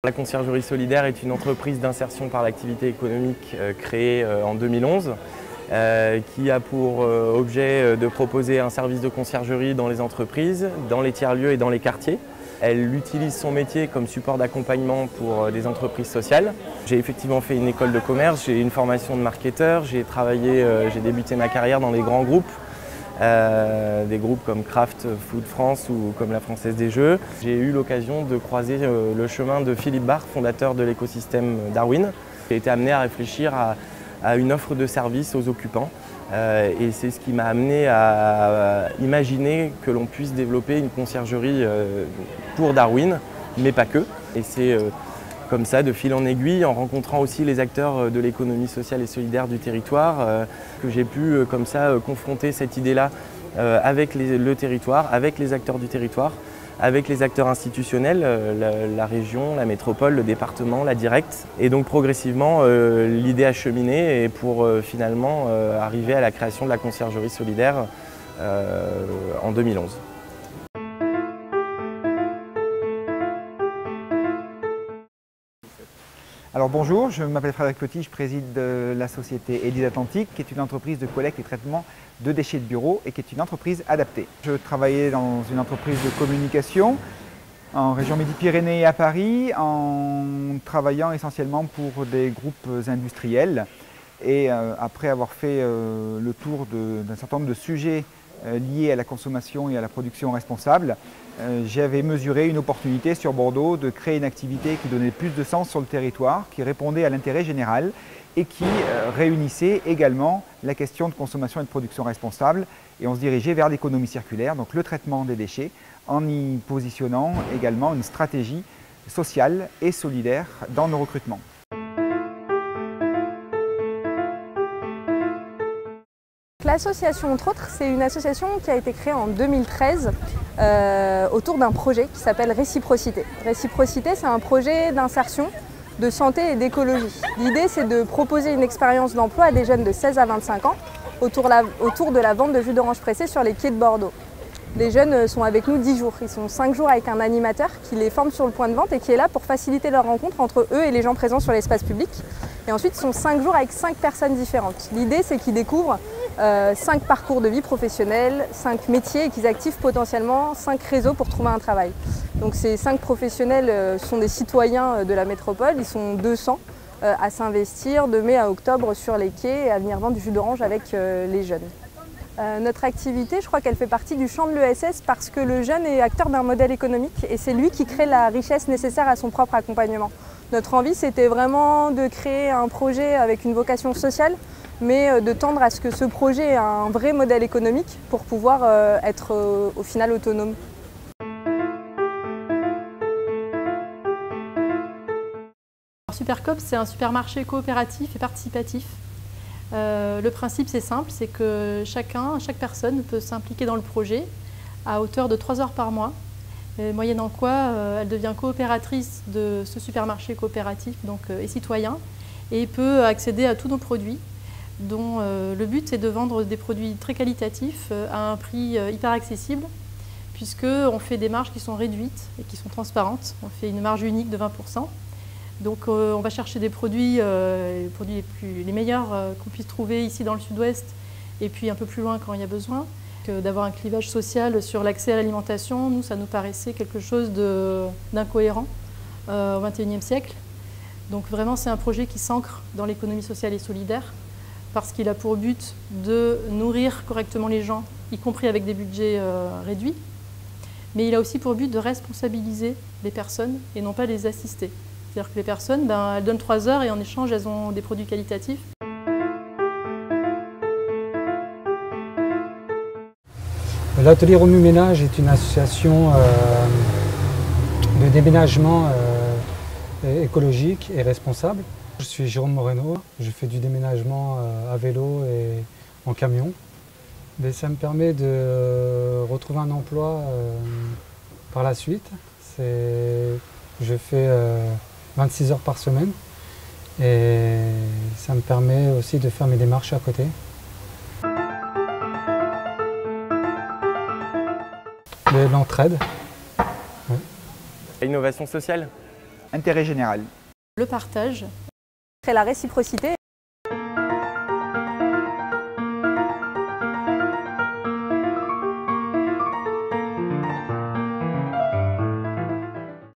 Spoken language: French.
La Conciergerie Solidaire est une entreprise d'insertion par l'activité économique créée en 2011 qui a pour objet de proposer un service de conciergerie dans les entreprises, dans les tiers-lieux et dans les quartiers. Elle utilise son métier comme support d'accompagnement pour des entreprises sociales. J'ai effectivement fait une école de commerce, j'ai une formation de marketeur, j'ai débuté ma carrière dans des grands groupes. Des groupes comme Kraft Food France ou comme la Française des Jeux. J'ai eu l'occasion de croiser le chemin de Philippe Barre, fondateur de l'écosystème Darwin. J'ai été amené à réfléchir à une offre de service aux occupants et c'est ce qui m'a amené à imaginer que l'on puisse développer une conciergerie pour Darwin, mais pas que. Et c'est comme ça, de fil en aiguille, en rencontrant aussi les acteurs de l'économie sociale et solidaire du territoire, que j'ai pu comme ça confronter cette idée-là avec le territoire, avec les acteurs du territoire, avec les acteurs institutionnels, la région, la métropole, le département, la directe. Et donc progressivement, l'idée a cheminé et pour finalement arriver à la création de la conciergerie solidaire en 2011. Alors bonjour, je m'appelle Frédéric Petit, je préside la société Élise Atlantique, qui est une entreprise de collecte et traitement de déchets de bureau et qui est une entreprise adaptée. Je travaillais dans une entreprise de communication en région Midi-Pyrénées et à Paris, en travaillant essentiellement pour des groupes industriels. Et après avoir fait le tour d'un certain nombre de sujets liés à la consommation et à la production responsable, j'avais mesuré une opportunité sur Bordeaux de créer une activité qui donnait plus de sens sur le territoire, qui répondait à l'intérêt général et qui réunissait également la question de consommation et de production responsable. Et on se dirigeait vers l'économie circulaire, donc le traitement des déchets, en y positionnant également une stratégie sociale et solidaire dans nos recrutements. L'association, entre autres, c'est une association qui a été créée en 2013 autour d'un projet qui s'appelle Réciprocité. Réciprocité, c'est un projet d'insertion, de santé et d'écologie. L'idée, c'est de proposer une expérience d'emploi à des jeunes de 16 à 25 ans autour de la vente de jus d'orange pressé sur les quais de Bordeaux. Les jeunes sont avec nous 10 jours. Ils sont 5 jours avec un animateur qui les forme sur le point de vente et qui est là pour faciliter leur rencontre entre eux et les gens présents sur l'espace public. Et ensuite, ils sont 5 jours avec 5 personnes différentes. L'idée, c'est qu'ils découvrent 5 parcours de vie professionnelle, 5 métiers et qu'ils activent potentiellement 5 réseaux pour trouver un travail. Donc ces 5 professionnels sont des citoyens de la métropole. Ils sont 200 à s'investir de mai à octobre sur les quais et à venir vendre du jus d'orange avec les jeunes. Notre activité, je crois qu'elle fait partie du champ de l'ESS parce que le jeune est acteur d'un modèle économique et c'est lui qui crée la richesse nécessaire à son propre accompagnement. Notre envie, c'était vraiment de créer un projet avec une vocation sociale, mais de tendre à ce que ce projet ait un vrai modèle économique pour pouvoir être au final autonome. Supercoop, c'est un supermarché coopératif et participatif. Le principe, c'est simple, c'est que chaque personne peut s'impliquer dans le projet à hauteur de 3 heures par mois, moyennant quoi elle devient coopératrice de ce supermarché coopératif et citoyen et peut accéder à tous nos produits, dont le but c'est de vendre des produits très qualitatifs à un prix hyper accessible, puisqu'on fait des marges qui sont réduites et qui sont transparentes. On fait une marge unique de 20%. Donc on va chercher des produits, les meilleurs qu'on puisse trouver ici dans le sud-ouest et puis un peu plus loin quand il y a besoin. D'avoir un clivage social sur l'accès à l'alimentation, nous ça nous paraissait quelque chose d'incohérent au XXIe siècle. Donc vraiment c'est un projet qui s'ancre dans l'économie sociale et solidaire parce qu'il a pour but de nourrir correctement les gens, y compris avec des budgets réduits. Mais il a aussi pour but de responsabiliser les personnes et non pas les assister. C'est-à-dire que les personnes, elles donnent 3 heures et en échange, elles ont des produits qualitatifs. L'atelier Remue-Ménage est une association de déménagement écologique et responsable. Je suis Jérôme Moreno, je fais du déménagement à vélo et en camion. Mais ça me permet de retrouver un emploi par la suite. Je fais 26 heures par semaine et ça me permet aussi de faire mes démarches à côté. L'entraide. Innovation sociale. Intérêt général. Le partage. Et la réciprocité.